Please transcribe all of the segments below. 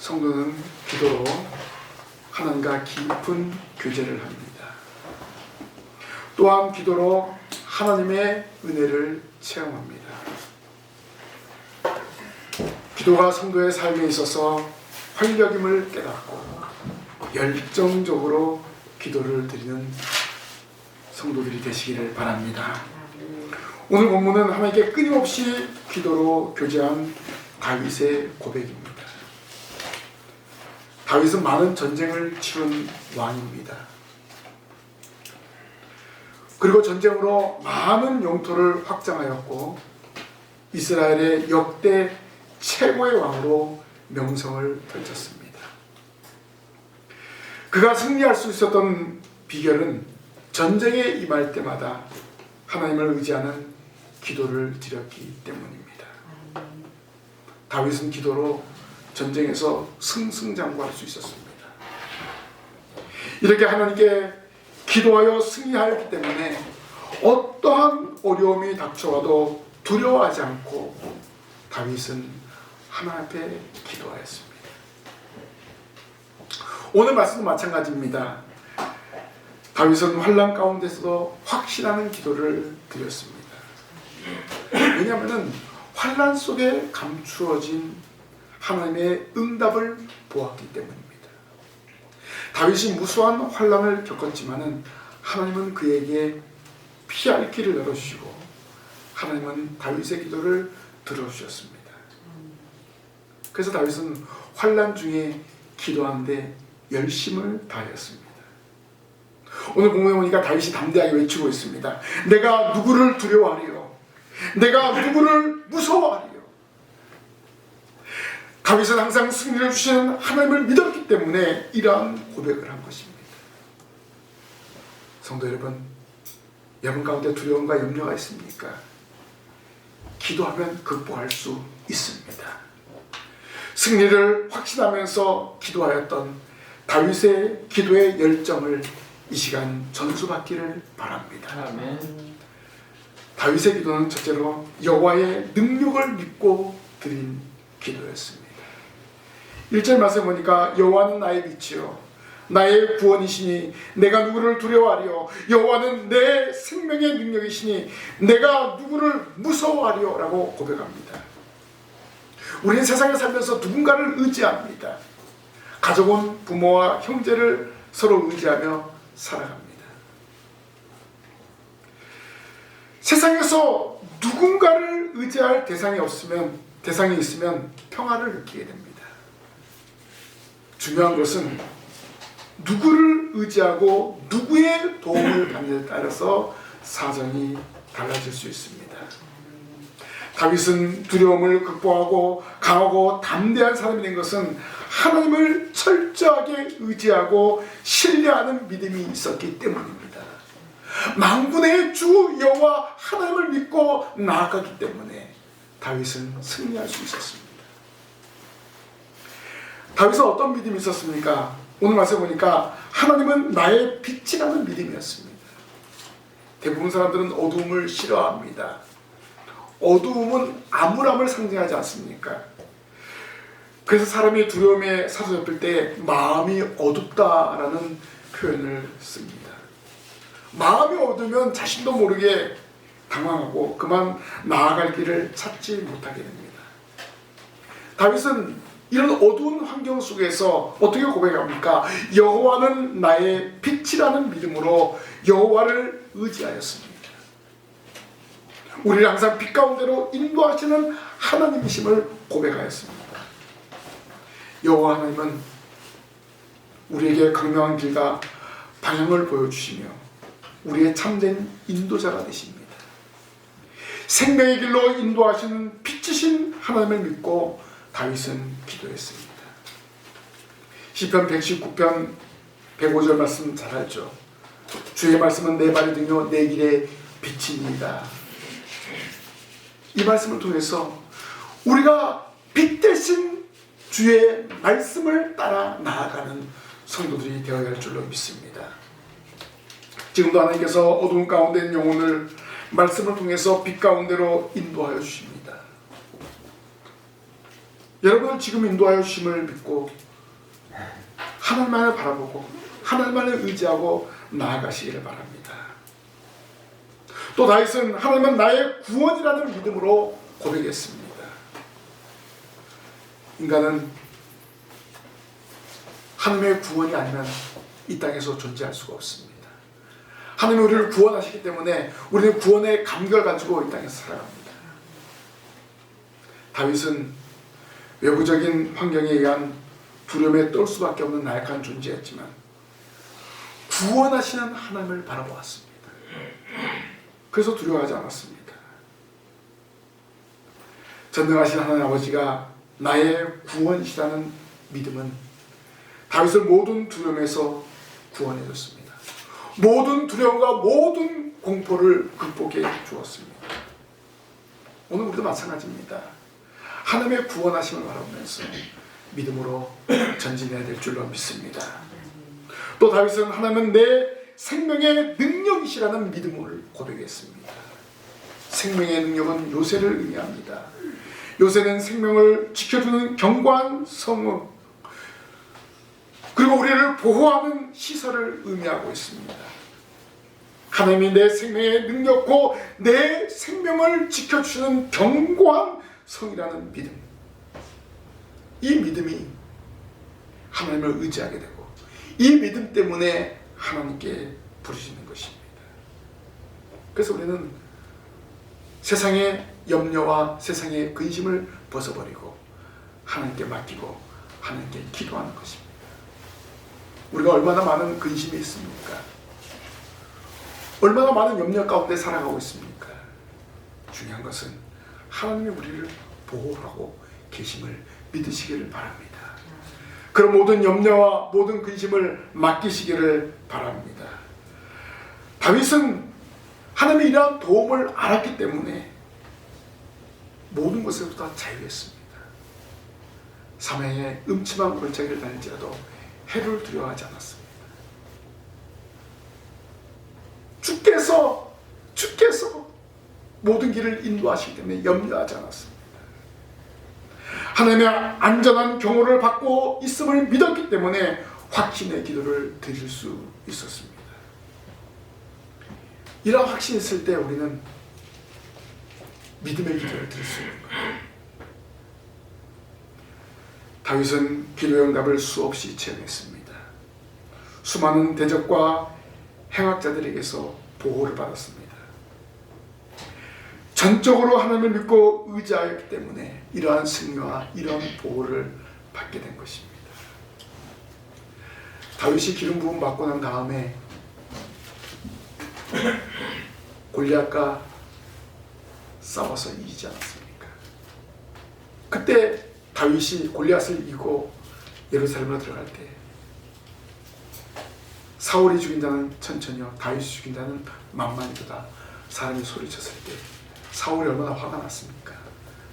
성도는 기도로 하나님과 깊은 교제를 합니다. 또한 기도로 하나님의 은혜를 체험합니다. 기도가 성도의 삶에 있어서 활력임을 깨닫고 열정적으로 기도를 드리는 성도들이 되시기를 바랍니다. 오늘 본문은 하나님께 끊임없이 기도로 교제한 다윗의 고백입니다. 다윗은 많은 전쟁을 치른 왕입니다. 그리고 전쟁으로 많은 영토를 확장하였고 이스라엘의 역대 최고의 왕으로 명성을 떨쳤습니다. 그가 승리할 수 있었던 비결은 전쟁에 임할 때마다 하나님을 의지하는 기도를 드렸기 때문입니다. 다윗은 기도로 전쟁에서 승승장구할 수 있었습니다. 이렇게 하나님께 기도하여 승리하였기 때문에 어떠한 어려움이 닥쳐와도 두려워하지 않고 다윗은 하나님 앞에 기도하였습니다. 오늘 말씀도 마찬가지입니다. 다윗은 환난 가운데서도 확신하는 기도를 드렸습니다. 왜냐하면 환난 속에 감추어진 하나님의 응답을 보았기 때문입니다. 다윗이 무수한 환난을 겪었지만은 하나님은 그에게 피할 길을 열어주시고 하나님은 다윗의 기도를 들어주셨습니다. 그래서 다윗은 환난 중에 기도하는데 열심을 다하였습니다. 오늘 본문에 보니까 다윗이 담대하게 외치고 있습니다. 내가 누구를 두려워하리요? 내가 누구를 무서워하리요? 다윗은 항상 승리를 주시는 하나님을 믿었기 때문에 이러한 고백을 한 것입니다. 성도 여러분, 여러분 가운데 두려움과 염려가 있습니까? 기도하면 극복할 수 있습니다. 승리를 확신하면서 기도하였던 다윗의 기도의 열정을 이 시간 전수받기를 바랍니다. 아멘. 다윗의 기도는 첫째로 여호와의 능력을 믿고 드린 기도였습니다. 1절 말씀 보니까 여호와는 나의 빛이요 나의 구원이시니 내가 누구를 두려워하리요? 여호와는 내 생명의 능력이시니 내가 누구를 무서워하리요? 라고 고백합니다. 우리는 세상에 살면서 누군가를 의지합니다. 가족은 부모와 형제를 서로 의지하며 살아갑니다. 세상에서 누군가를 의지할 대상이 있으면 평화를 느끼게 됩니다. 중요한 것은 누구를 의지하고 누구의 도움을 받느냐에 따라서 사정이 달라질 수 있습니다. 다윗은 두려움을 극복하고 강하고 담대한 사람이 된 것은 하나님을 철저하게 의지하고 신뢰하는 믿음이 있었기 때문입니다. 만군의 주 여호와 하나님을 믿고 나아가기 때문에 다윗은 승리할 수 있었습니다. 다윗은 어떤 믿음이 있었습니까? 오늘 말씀 보니까 하나님은 나의 빛이라는 믿음이었습니다. 대부분 사람들은 어두움을 싫어합니다. 어두움은 암울함을 상징하지 않습니까? 그래서 사람이 두려움에 사로잡힐 때 마음이 어둡다라는 표현을 씁니다. 마음이 어두우면 자신도 모르게 당황하고 그만 나아갈 길을 찾지 못하게 됩니다. 다윗은 이런 어두운 환경 속에서 어떻게 고백합니까? 여호와는 나의 빛이라는 믿음으로 여호와를 의지하였습니다. 우리를 항상 빛 가운데로 인도하시는 하나님이심을 고백하였습니다. 여호와 하나님은 우리에게 강명한 길과 방향을 보여주시며 우리의 참된 인도자가 되십니다. 생명의 길로 인도하시는 빛이신 하나님을 믿고 다윗은 기도했습니다. 시편 119편 105절 말씀 잘 알죠? 주의 말씀은 내 발의 등이요 내 길의 빛이니이다. 이 말씀을 통해서 우리가 빛 대신 주의 말씀을 따라 나아가는 성도들이 되어야 할 줄로 믿습니다. 지금도 하나님께서 어두운 가운데 있는 영혼을 말씀을 통해서 빛 가운데로 인도하여 주십니다. 여러분을 지금 인도하여 주심을 믿고 하나님만을 바라보고 하나님만을 의지하고 나아가시기를 바랍니다. 또 다윗은 하나님은 나의 구원이라는 믿음으로 고백했습니다. 인간은 하나님의 구원이 아니면 이 땅에서 존재할 수가 없습니다. 하나님이 우리를 구원하시기 때문에 우리는 구원의 감격을 가지고 이 땅에서 살아갑니다. 다윗은 외부적인 환경에 의한 두려움에 떨 수밖에 없는 나약한 존재였지만 구원하시는 하나님을 바라보았습니다. 그래서 두려워하지 않았습니다. 전능하신 하나님 아버지가 나의 구원이시라는 믿음은 다윗을 모든 두려움에서 구원해 줬습니다. 모든 두려움과 모든 공포를 극복해 주었습니다. 오늘 우리도 마찬가지입니다. 하나님의 구원하심을 바라보면서 믿음으로 전진해야 될 줄로 믿습니다. 또 다윗은 하나님은 내 생명의 능력이시라는 믿음을 고백했습니다. 생명의 능력은 요새를 의미합니다. 요새는 생명을 지켜주는 견고한 성읍, 그리고 우리를 보호하는 시설을 의미하고 있습니다. 하나님이 내 생명의 능력고 내 생명을 지켜주는 견고한 성이라는 믿음, 이 믿음이 하나님을 의지하게 되고 이 믿음 때문에 하나님께 부르시는 것입니다. 그래서 우리는 세상의 염려와 세상의 근심을 벗어버리고 하나님께 맡기고 하나님께 기도하는 것입니다. 우리가 얼마나 많은 근심이 있습니까? 얼마나 많은 염려 가운데 살아가고 있습니까? 중요한 것은 하나님이 우리를 보호하고 계심을 믿으시기를 바랍니다. 그런 모든 염려와 모든 근심을 맡기시기를 바랍니다. 다윗은 하나님의 이러한 도움을 알았기 때문에 모든 것에서부터 다 자유했습니다. 사망의 음침한 골짜기를 다닐지라도 해를 두려워하지 않았습니다. 주께서 모든 길을 인도하시기 때문에 염려하지 않았습니다. 하나님의 안전한 경호를 받고 있음을 믿었기 때문에 확신의 기도를 드릴 수 있었습니다. 이런 확신이 있을 때 우리는 믿음의 기도를 드릴 수 있는 거예요. 다윗은 기도의 응답을 수없이 체험했습니다. 수많은 대적과 행악자들에게서 보호를 받았습니다. 전적으로 하나님을 믿고 의지하였기 때문에 이러한 승리와 이러한 보호를 받게 된 것입니다. 다윗이 기름 부음 받고 난 다음에 골리앗과 싸워서 이기지 않았습니까? 그때 다윗이 골리앗을 이기고 예루살렘으로 들어갈 때 사울이 죽인 자는 천천히요 다윗이 죽인 자는 만만히도다 사람이 소리쳤을 때 사울이 얼마나 화가 났습니까?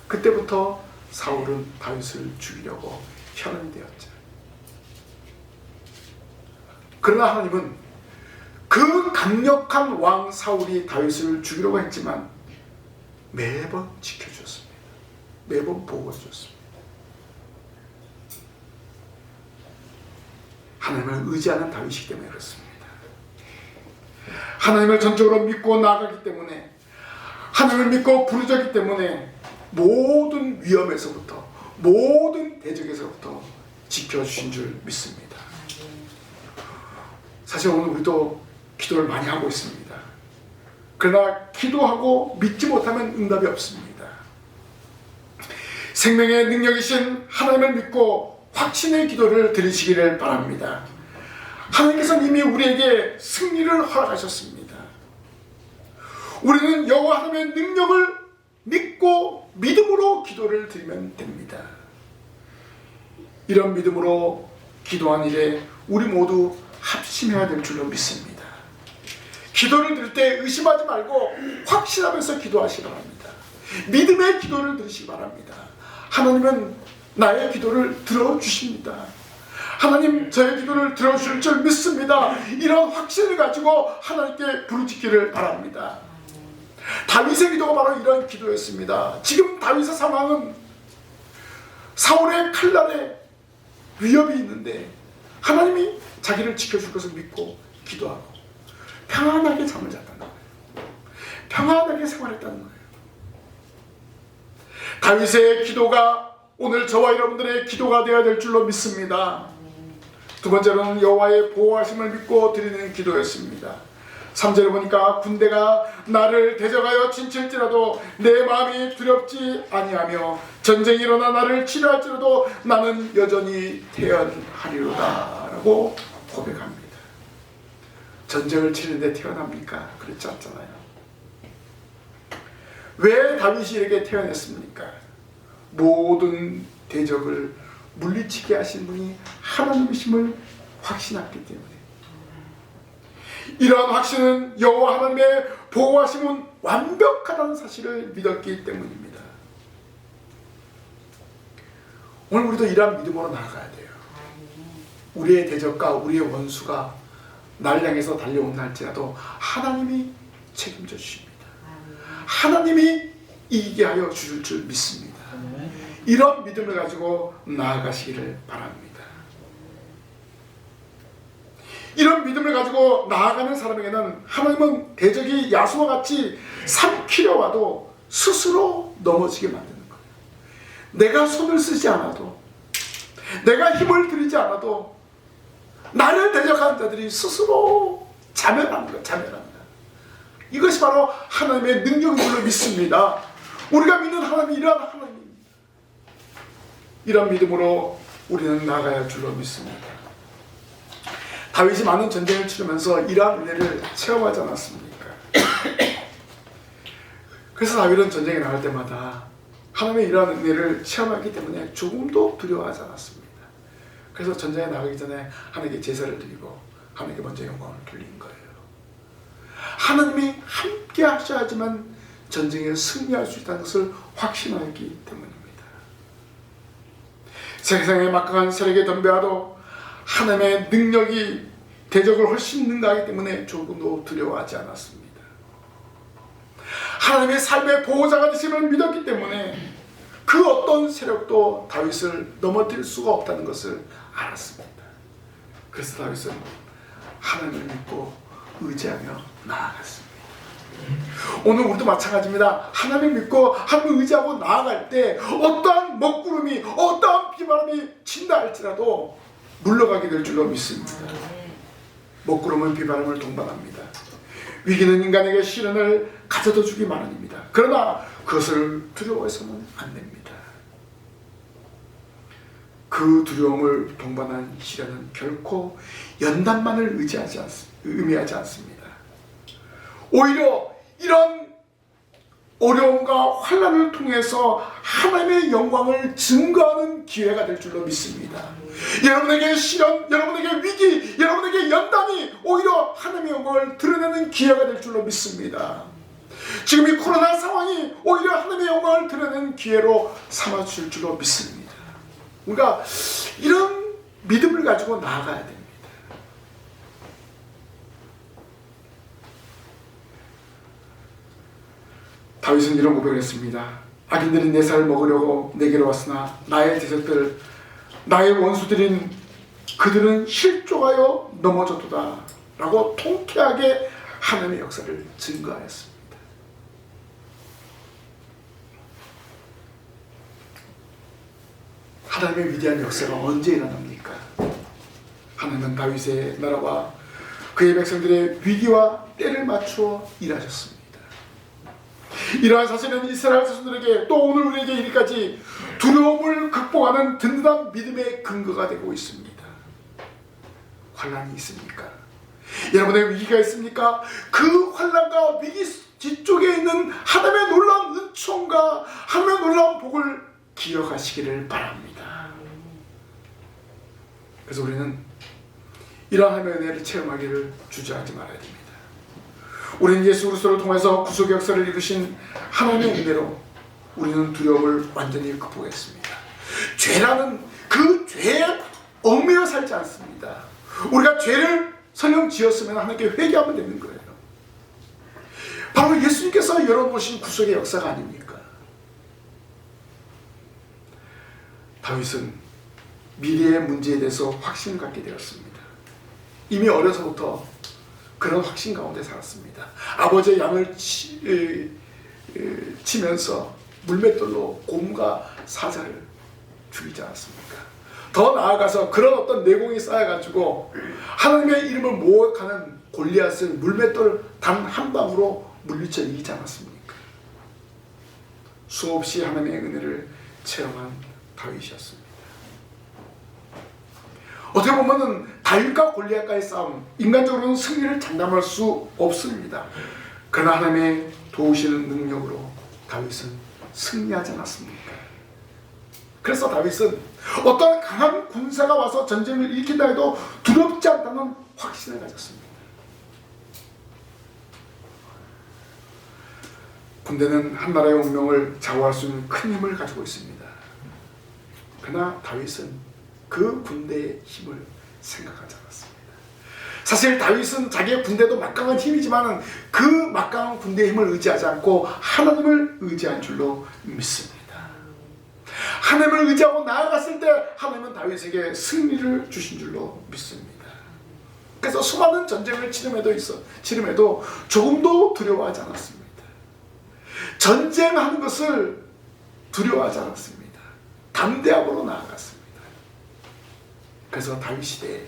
그때부터 사울은 다윗을 죽이려고 현원이 되었죠. 그러나 하나님은 그 강력한 왕 사울이 다윗을 죽이려고 했지만 매번 지켜주었습니다. 매번 보호해주었습니다. 하나님을 의지하는 다윗이기 때문에 그렇습니다. 하나님을 전적으로 믿고 나아가기 때문에 하나님을 믿고 부르짖기 때문에 모든 위험에서부터 모든 대적에서부터 지켜주신 줄 믿습니다. 사실 오늘 우리도 기도를 많이 하고 있습니다. 그러나 기도하고 믿지 못하면 응답이 없습니다. 생명의 능력이신 하나님을 믿고 확신의 기도를 드리시기를 바랍니다. 하나님께서는 이미 우리에게 승리를 허락하셨습니다. 우리는 여호와 하나님의 능력을 믿고 믿음으로 기도를 드리면 됩니다. 이런 믿음으로 기도한 일에 우리 모두 합심해야 될 줄로 믿습니다. 기도를 드릴 때 의심하지 말고 확신하면서 기도하시기 바랍니다. 믿음의 기도를 드리시기 바랍니다. 하나님은 나의 기도를 들어주십니다. 하나님 저의 기도를 들어주실 줄 믿습니다. 이런 확신을 가지고 하나님께 부르짖기를 바랍니다. 다윗의 기도가 바로 이런 기도였습니다. 지금 다윗의 상황은 사울의 칼날에 위협이 있는데 하나님이 자기를 지켜줄 것을 믿고 기도하고 평안하게 잠을 잤다는 거예요. 평안하게 생활했다는 거예요. 다윗의 기도가 오늘 저와 여러분들의 기도가 되어야 될 줄로 믿습니다. 두 번째로는 여호와의 보호하심을 믿고 드리는 기도였습니다. 3절에 보니까 군대가 나를 대적하여 진칠지라도 내 마음이 두렵지 아니하며 전쟁이 일어나 나를 치료할지라도 나는 여전히 태어나리로다 라고 고백합니다. 전쟁을 치는데 태어납니까? 그렇지 않잖아요. 왜 다윗이 이렇게 태어났습니까? 모든 대적을 물리치게 하신 분이 하나님이심을 확신했기 때문에, 이러한 확신은 여호와 하나님의 보호하심은 완벽하다는 사실을 믿었기 때문입니다. 오늘 우리도 이러한 믿음으로 나아가야 돼요. 우리의 대적과 우리의 원수가 나를 향해서 달려온 날지라도 하나님이 책임져 주십니다. 하나님이 이기게 하여 주실 줄 믿습니다. 이런 믿음을 가지고 나아가시기를 바랍니다. 이런 믿음을 가지고 나아가는 사람에게는 하나님은 대적이 야수와 같이 삼키려 와도 스스로 넘어지게 만드는 거예요. 내가 손을 쓰지 않아도, 내가 힘을 들이지 않아도 나를 대적하는 자들이 스스로 자멸하는 거예요. 자멸합니다. 이것이 바로 하나님의 능력인 줄로 믿습니다. 우리가 믿는 하나님이 이러한 하나님입니다. 이런 믿음으로 우리는 나아가야 할 줄로 믿습니다. 다윗이 많은 전쟁을 치르면서 이러한 은혜를 체험하지 않았습니까? 그래서 다윗은 전쟁에 나갈 때마다 하나님의 이러한 은혜를 체험하기 때문에 조금도 두려워하지 않았습니다. 그래서 전쟁에 나가기 전에 하나님께 제사를 드리고 하나님께 먼저 영광을 돌린 거예요. 하나님이 함께 하셔야지만 전쟁에 승리할 수 있다는 것을 확신하기 때문입니다. 세상에 막강한 세력에 덤벼와도 하나님의 능력이 대적을 훨씬 능가하기 때문에 조금도 두려워하지 않았습니다. 하나님의 삶의 보호자가 되심을 믿었기 때문에 그 어떤 세력도 다윗을 넘어뜨릴 수가 없다는 것을 알았습니다. 그래서 다윗은 하나님을 믿고 의지하며 나아갔습니다. 오늘 우리도 마찬가지입니다. 하나님을 믿고 하나님을 의지하고 나아갈 때 어떠한 먹구름이, 어떠한 비바람이 친다 할지라도 물러가게 될 줄로 믿습니다. 먹구름은 비바람을 동반합니다. 위기는 인간에게 시련을 가져다 주기 마련입니다. 그러나 그것을 두려워해서는 안 됩니다. 그 두려움을 동반한 시련은 결코 연단만을 의미하지 않습니다. 오히려 이런 어려움과 환난을 통해서 하나님의 영광을 증거하는 기회가 될 줄로 믿습니다. 여러분에게 시련, 여러분에게 위기, 여러분에게 연단이 오히려 하나님의 영광을 드러내는 기회가 될 줄로 믿습니다. 지금 이 코로나 상황이 오히려 하나님의 영광을 드러내는 기회로 삼아줄 줄로 믿습니다. 우리가 이런 믿음을 가지고 나아가야 됩니다. 다윗은 이런 고백을 했습니다. 악인들이 내 살을 먹으려고 내게로 왔으나 나의 대적들, 나의 원수들인 그들은 실족하여 넘어졌도다 라고 통쾌하게 하나님의 역사를 증거하였습니다. 하나님의 위대한 역사가 언제 일어납니까? 하나님은 다윗의 나라와 그의 백성들의 위기와 때를 맞추어 일하셨습니다. 이러한 사실은 이스라엘 자손들에게 또 오늘 우리에게 이르기까지 두려움을 극복하는 든든한 믿음의 근거가 되고 있습니다. 환난이 있습니까? 여러분의 위기가 있습니까? 그 환난과 위기 뒤쪽에 있는 하나님의 놀라운 은총과 하나님의 놀라운 복을 기억하시기를 바랍니다. 그래서 우리는 이러한 하나님의 은혜를 체험하기를 주저하지 말아야 됩니다. 우리는 예수 그리스도를 통해서 구속의 역사를 이루신 하나님의 은혜로 우리는 두려움을 완전히 극복했습니다. 죄라는 그 죄에 얽매여 살지 않습니다. 우리가 죄를 설령 지었으면 하나님께 회개하면 되는 거예요. 바로 예수님께서 열어놓으신 구속의 역사가 아닙니까? 다윗은 미래의 문제에 대해서 확신을 갖게 되었습니다. 이미 어려서부터 그런 확신 가운데 살았습니다. 아버지의 양을 치면서 물맷돌로 곰과 사자를 죽이지 않았습니까? 더 나아가서 그런 어떤 내공이 쌓여가지고 하나님의 이름을 모욕하는 골리앗을 물맷돌 단 한 방으로 물리쳐 이기지 않았습니까? 수없이 하나님의 은혜를 체험한 다윗이었습니다. 어떻게 보면은 다윗과 골리앗과의 싸움, 인간적으로는 승리를 장담할 수 없습니다. 그러나 하나님의 도우시는 능력으로 다윗은 승리하지 않았습니까? 그래서 다윗은 어떤 강한 군사가 와서 전쟁을 일으킨다 해도 두렵지 않다는 확신을 가졌습니다. 군대는 한 나라의 운명을 좌우할 수 있는 큰 힘을 가지고 있습니다. 그러나 다윗은 그 군대의 힘을 생각하지 않았습니다. 사실 다윗은 자기의 군대도 막강한 힘이지만 그 막강한 군대의 힘을 의지하지 않고 하나님을 의지한 줄로 믿습니다. 하나님을 의지하고 나아갔을 때 하나님은 다윗에게 승리를 주신 줄로 믿습니다. 그래서 수많은 전쟁을 치름에도 조금도 두려워하지 않았습니다. 전쟁하는 것을 두려워하지 않았습니다. 담대함으로 나아갔습니다. 그래서 다윗 시대에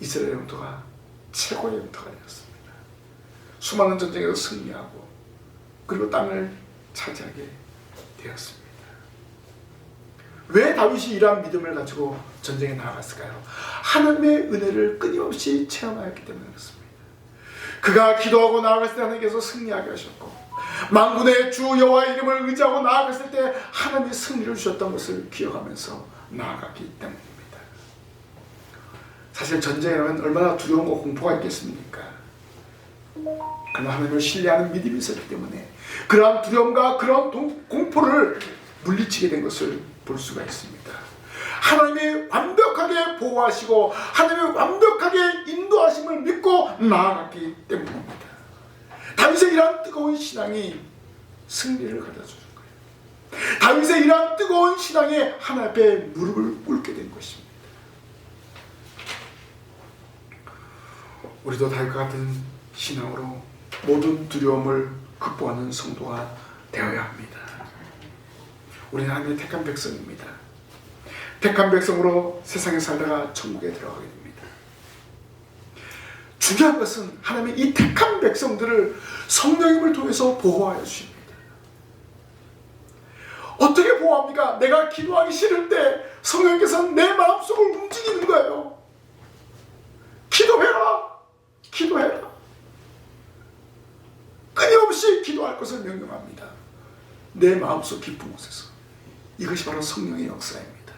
이스라엘 영토가 최고의 영토가 되었습니다. 수많은 전쟁에서 승리하고 그리고 땅을 차지하게 되었습니다. 왜 다윗이 이러한 믿음을 가지고 전쟁에 나아갔을까요? 하나님의 은혜를 끊임없이 체험하였기 때문에 그렇습니다. 그가 기도하고 나아갔을 때 하나님께서 승리하게 하셨고 만군의 주 여호와의 이름을 의지하고 나아갔을 때 하나님이 승리를 주셨던 것을 기억하면서 나아갔기 때문입니다. 사실 전쟁이라면 얼마나 두려움과 공포가 있겠습니까? 그러나 하나님을 신뢰하는 믿음이 있었기 때문에 그러한 두려움과 그런 공포를 물리치게 된 것을 볼 수가 있습니다. 하나님이 완벽하게 보호하시고 하나님이 완벽하게 인도하심을 믿고 나아갔기 때문입니다. 다윗의 이러한 뜨거운 신앙이 승리를 가져주는 거예요. 다윗의 이러한 뜨거운 신앙에 하나님 앞에 무릎을 꿇게 된 것입니다. 우리도 다윗과 같은 신앙으로 모든 두려움을 극복하는 성도가 되어야 합니다. 우리는 하나님의 택한 백성입니다. 택한 백성으로 세상에 살다가 천국에 들어가게 됩니다. 중요한 것은 하나님의 이 택한 백성들을 성령님을 통해서 보호하여 주십니다. 어떻게 보호합니까? 내가 기도하기 싫을 때 성령님께서는 내 마음속을 움직이는 거예요. 기도해라! 기도해라! 끊임없이 기도할 것을 명령합니다. 내 마음속 깊은 곳에서. 이것이 바로 성령의 역사입니다.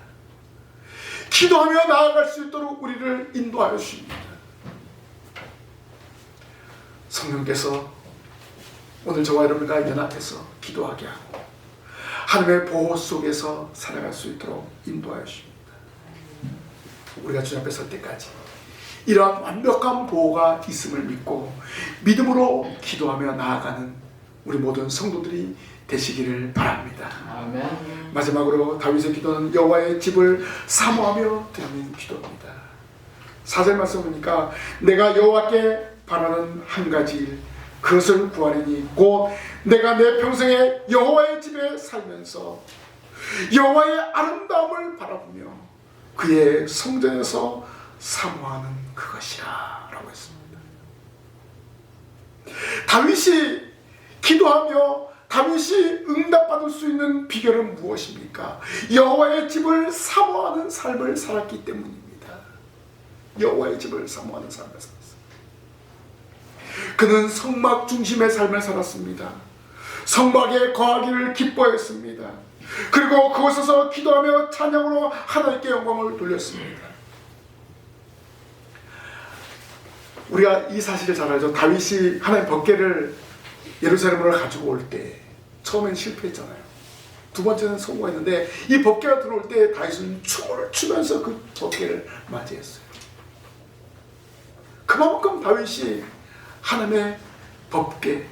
기도하며 나아갈 수 있도록 우리를 인도하여 주십니다. 성령께서 오늘 저와 여러분과 연합해서 기도하게 하고 하나님의 보호 속에서 살아갈 수 있도록 인도하여 주십니다. 우리가 주님 앞에 설 때까지 이러한 완벽한 보호가 있음을 믿고 믿음으로 기도하며 나아가는 우리 모든 성도들이 되시기를 바랍니다. 아멘. 마지막으로 다윗의 기도는 여호와의 집을 사모하며 드리는 기도입니다. 4절 말씀 보니까 내가 여호와께 바라는 한 가지 일 그것을 구하리니 곧 내가 내 평생에 여호와의 집에 살면서 여호와의 아름다움을 바라보며 그의 성전에서 사모하는 그것이라 라고 했습니다. 다윗이 기도하며 다윗이 응답받을 수 있는 비결은 무엇입니까? 여호와의 집을 사모하는 삶을 살았기 때문입니다. 여호와의 집을 사모하는 삶을 살았습니다. 그는 성막 중심의 삶을 살았습니다. 성막에 거하기를 기뻐했습니다. 그리고 그곳에서 기도하며 찬양으로 하나님께 영광을 돌렸습니다. 우리가 이 사실을 잘 알죠. 다윗이 하나님 법궤를 예루살렘으로 가지고 올 때 처음엔 실패했잖아요. 두 번째는 성공했는데 이 법궤가 들어올 때 다윗은 춤을 추면서 그 법궤를 맞이했어요. 그만큼 다윗이 하나님의 법궤,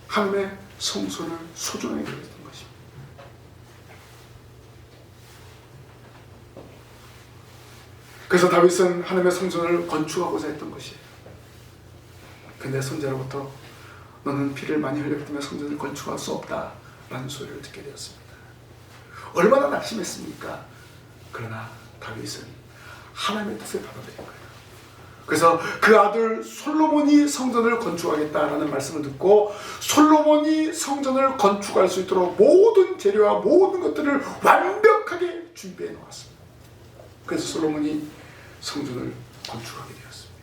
하나님의 성소를 소중하게 여겼던 것입니다. 그래서 다윗은 하나님의 성전을 건축하고자 했던 것이에요. 근데 손자로부터 너는 피를 많이 흘렸기 때문에 성전을 건축할 수 없다 라는 소리를 듣게 되었습니다. 얼마나 낙심했습니까? 그러나 다윗은 하나님의 뜻을 받아들인 거예요. 그래서 그 아들 솔로몬이 성전을 건축하겠다라는 말씀을 듣고 솔로몬이 성전을 건축할 수 있도록 모든 재료와 모든 것들을 완벽하게 준비해 놓았습니다. 그래서 솔로몬이 성전을 건축하게 되었습니다.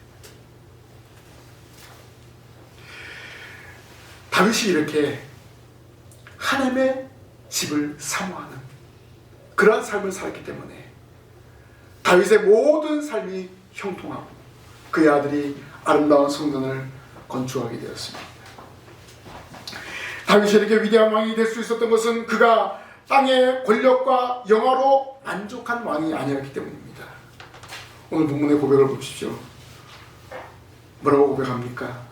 다윗이 이렇게 하나님의 집을 사모하는 그러한 삶을 살았기 때문에 다윗의 모든 삶이 형통하고 그의 아들이 아름다운 성전을 건축하게 되었습니다. 다윗이 이렇게 위대한 왕이 될 수 있었던 것은 그가 땅의 권력과 영화로 만족한 왕이 아니었기 때문입니다. 오늘 본문의 고백을 보십시오. 뭐라고 고백합니까?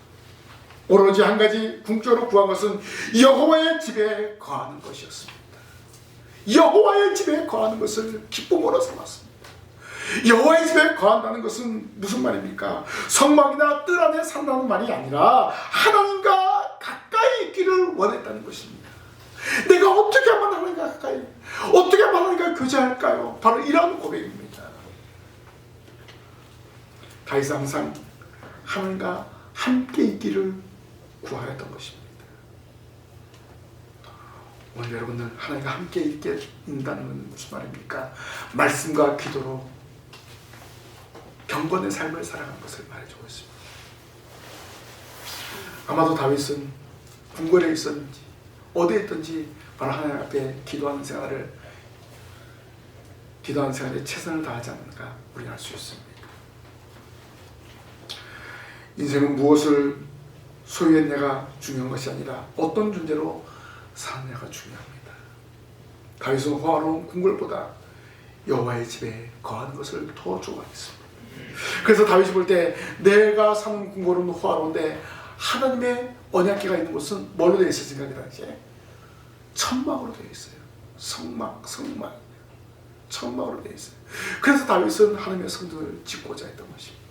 오로지 한 가지 궁극적으로 구한 것은 여호와의 집에 거하는 것이었습니다. 여호와의 집에 거하는 것을 기쁨으로 삼았습니다. 여호와의 집에 거한다는 것은 무슨 말입니까? 성막이나 뜰 안에 산다는 말이 아니라 하나님과 가까이 있기를 원했다는 것입니다. 내가 어떻게 하면 하나님과 가까이, 어떻게 하면 하나님과 교제할까요? 바로 이런 고백입니다. 다윗은 항상 하나님과 함께 있기를 구하였던 것입니다. 오늘 여러분들 하나님과 함께 있게 된다는 건 무슨 말입니까? 말씀과 기도로 경건의 삶을 살아간 것을 말해주고 있습니다. 아마도 다윗은 궁궐에 있었는지 어디에 있든지 바로 하나님 앞에 기도하는 생활에 최선을 다하지 않는가 우리는 알 수 있습니다. 인생은 무엇을 소유했냐가 중요한 것이 아니라 어떤 존재로 사느냐가 중요합니다. 다윗은 호화로운 궁궐보다 여호와의 집에 거하는 것을 더 좋아했습니다. 그래서 다윗이 볼 때 내가 사는 궁궐은 호화로운데 하나님의 언약궤가 있는 곳은 뭘로 되어 있을 생각이 당시에? 천막으로 되어 있어요. 성막, 천막으로 되어 있어요. 그래서 다윗은 하나님의 성전을 짓고자 했던 것입니다.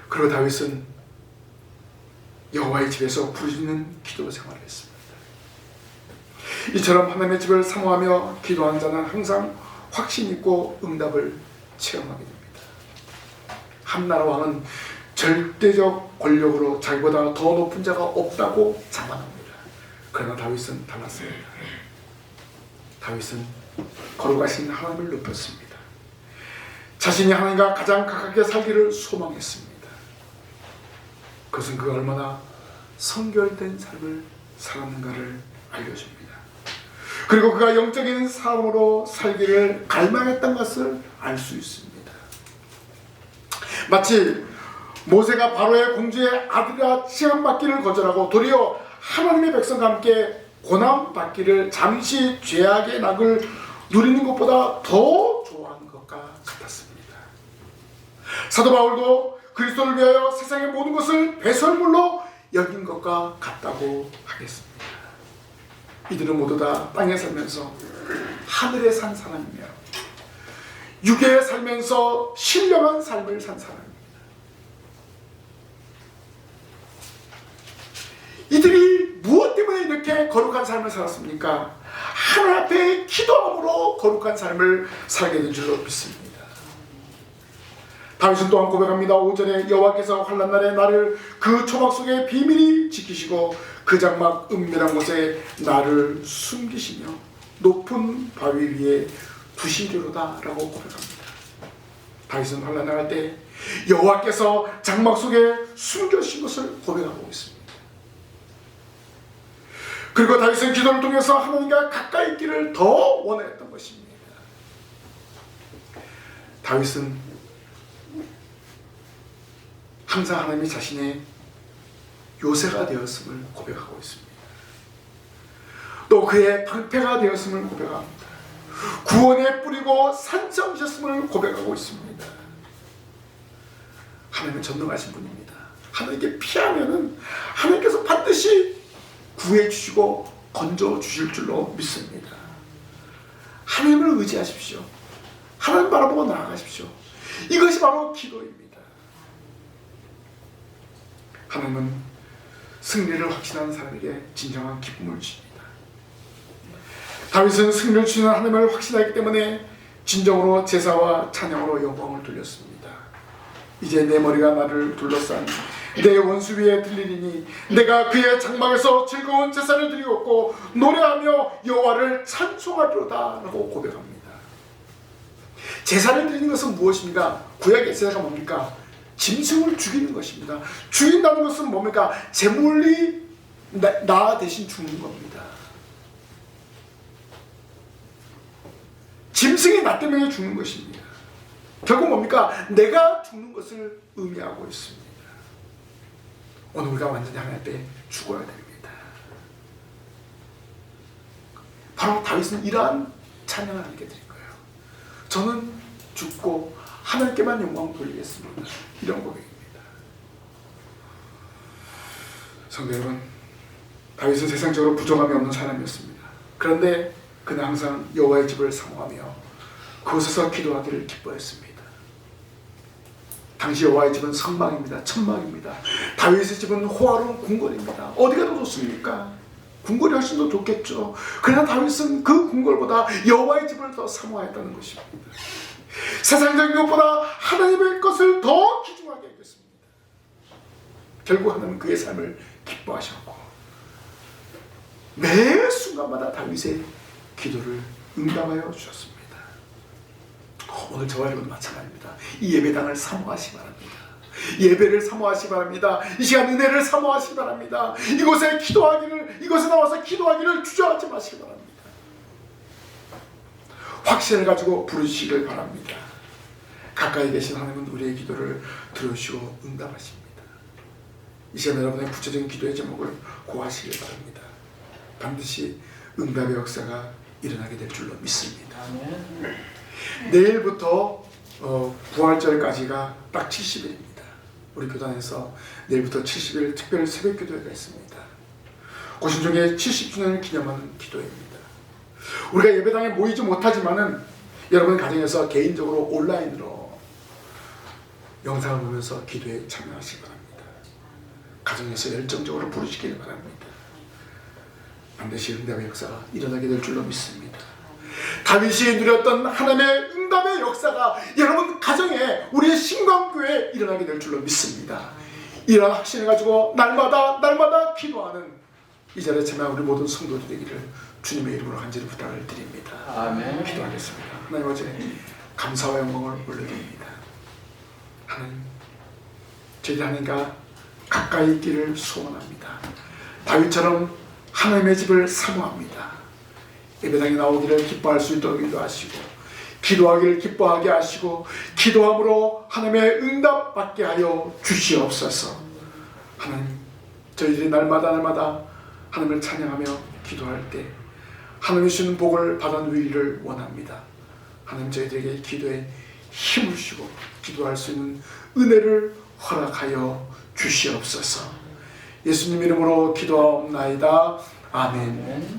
그리고 다윗은 여호와의 집에서 부르짖는 기도 생활을 했습니다. 이처럼 하나님의 집을 사모하며 기도한 자는 항상 확신 있고 응답을 체험하게 됩니다. 한나라 왕은 절대적 권력으로 자기보다 더 높은 자가 없다고 자만합니다. 그러나 다윗은 달랐습니다. 다윗은 거룩하신 하나님을 높였습니다. 자신이 하나님과 가장 가깝게 살기를 소망했습니다. 그것은 그가 얼마나 성결된 삶을 살았는가를 알려줍니다. 그리고 그가 영적인 사람으로 살기를 갈망했던 것을 알 수 있습니다. 마치 모세가 바로의 공주의 아들이라 칭함받기를 거절하고 도리어 하나님의 백성과 함께 고난받기를 잠시 죄악의 낙을 누리는 것보다 더 좋아하는 것과 같았습니다. 사도 바울도 그리스도를 위하여 세상의 모든 것을 배설물로 여긴 것과 같다고 하겠습니다. 이들은 모두 다 땅에 살면서 하늘에 산 사람이며 육에 살면서 신령한 삶을 산 사람입니다. 이들이 무엇 때문에 이렇게 거룩한 삶을 살았습니까? 하나님 앞에 기도함으로 거룩한 삶을 살게 된 줄로 믿습니다. 다윗은 또한 고백합니다. 5절에 여호와께서 환난 날에 나를 그 초막 속에 비밀히 지키시고 그 장막 은밀한 곳에 나를 숨기시며 높은 바위 위에 두시리로다 라고 고백합니다. 다윗은 환난 나갈 때 여호와께서 장막 속에 숨겨주신 것을 고백하고 있습니다. 그리고 다윗은 기도를 통해서 하나님과 가까이 있기를 더 원했던 것입니다. 다윗은 항상 하나님이 자신의 요새가 되었음을 고백하고 있습니다. 또 그의 방패가 되었음을 고백합니다. 구원의 뿌리고 산성이셨음을 고백하고 있습니다. 하나님은 전능하신 분입니다. 하나님께 피하면은 하나님께서 반드시 구해주시고 건져 주실 줄로 믿습니다. 하나님을 의지하십시오. 하나님 바라보고 나아가십시오. 이것이 바로 기도입니다. 하나님은 승리를 확신하는 사람에게 진정한 기쁨을 주십니다. 다윗은 승리를 주시는 하나님을 확신하기 때문에 진정으로 제사와 찬양으로 영광을 돌렸습니다. 이제 내 머리가 나를 둘러싼 내 원수 위에 들리리니 내가 그의 장막에서 즐거운 제사를 드리겠고 노래하며 여호와를 찬송하리로다 라고 고백합니다. 제사를 드리는 것은 무엇입니까? 구약의 제사가 뭡니까? 짐승을 죽이는 것입니다. 죽인다는 것은 뭡니까? 제물이 나 대신 죽는 겁니다. 짐승이 나 때문에 죽는 것입니다. 결국 뭡니까? 내가 죽는 것을 의미하고 있습니다. 오늘 우리가 완전히 하나님 앞에 죽어야 됩니다. 바로 다윗은 이러한 찬양을 하게 드린 거예요. 저는 죽고 하나님께만 영광 돌리겠습니다. 이런 고백입니다. 성도 여러분, 다윗은 세상적으로 부족함이 없는 사람이었습니다. 그런데 그는 항상 여호와의 집을 사모하며 그곳에서 기도하기를 기뻐했습니다. 당시 여호와의 집은 성막입니다. 천막입니다. 다윗의 집은 호화로운 궁궐입니다. 어디가 더 좋습니까? 궁궐이 훨씬 더 좋겠죠. 그러나 다윗은 그 궁궐보다 여호와의 집을 더 사모하였다는 것입니다. 세상적인 것보다 하나님의 것을 더 귀중하게 여겼습니다. 결국 하나님은 그의 삶을 기뻐하셨고 매 순간마다 다윗의 기도를 응답하여 주셨습니다. 오늘 저와 여러분 마찬가지입니다. 이 예배당을 사모하시기 바랍니다. 예배를 사모하시기 바랍니다. 이 시간 은혜를 사모하시기 바랍니다. 이곳에 이곳에 나와서 기도하기를 주저하지 마시기 바랍니다. 확신을 가지고 부르시길 바랍니다. 가까이 계신 하나님은 우리의 기도를 들으시고 응답하십니다. 이 시간 여러분의 구체적인 기도의 제목을 고하시길 바랍니다. 반드시 응답의 역사가 일어나게 될 줄로 믿습니다. 내일부터 부활절까지가 딱 70일입니다. 우리 교단에서 내일부터 70일 특별 새벽 기도회가 있습니다. 고신중에 70주년을 기념하는 기도회입니다. 우리가 예배당에 모이지 못하지만은 여러분 가정에서 개인적으로 온라인으로 영상을 보면서 기도에 참여하시기 바랍니다. 가정에서 열정적으로 부르시길 바랍니다. 반드시 응답의 역사가 일어나게 될 줄로 믿습니다. 다윗이 누렸던 하나님의 응답의 역사가 여러분 가정에 우리의 신광교회에 일어나게 될 줄로 믿습니다. 이러한 확신을 가지고 날마다 기도하는 이 자리에 참여한 우리 모든 성도들 되기를 주님의 이름으로 간절히 부탁을 드립니다. 아멘. 기도하겠습니다. 하나님 아버지 감사와 영광을 올려드립니다. 하나님 저희들 하나님과 가까이 있기를 소원합니다. 다윗처럼 하나님의 집을 사모합니다. 예배당에 나오기를 기뻐할 수 있도록 인도하시고 기도하기를 기뻐하게 하시고 기도함으로 하나님의 응답 받게 하여 주시옵소서. 하나님 저희들이 날마다 하나님을 찬양하며 기도할 때 하나님이 주시는 복을 받아 누리기를 원합니다. 하나님 저희들에게 기도에 힘을 주시고 기도할 수 있는 은혜를 허락하여 주시옵소서. 예수님 이름으로 기도하옵나이다. 아멘.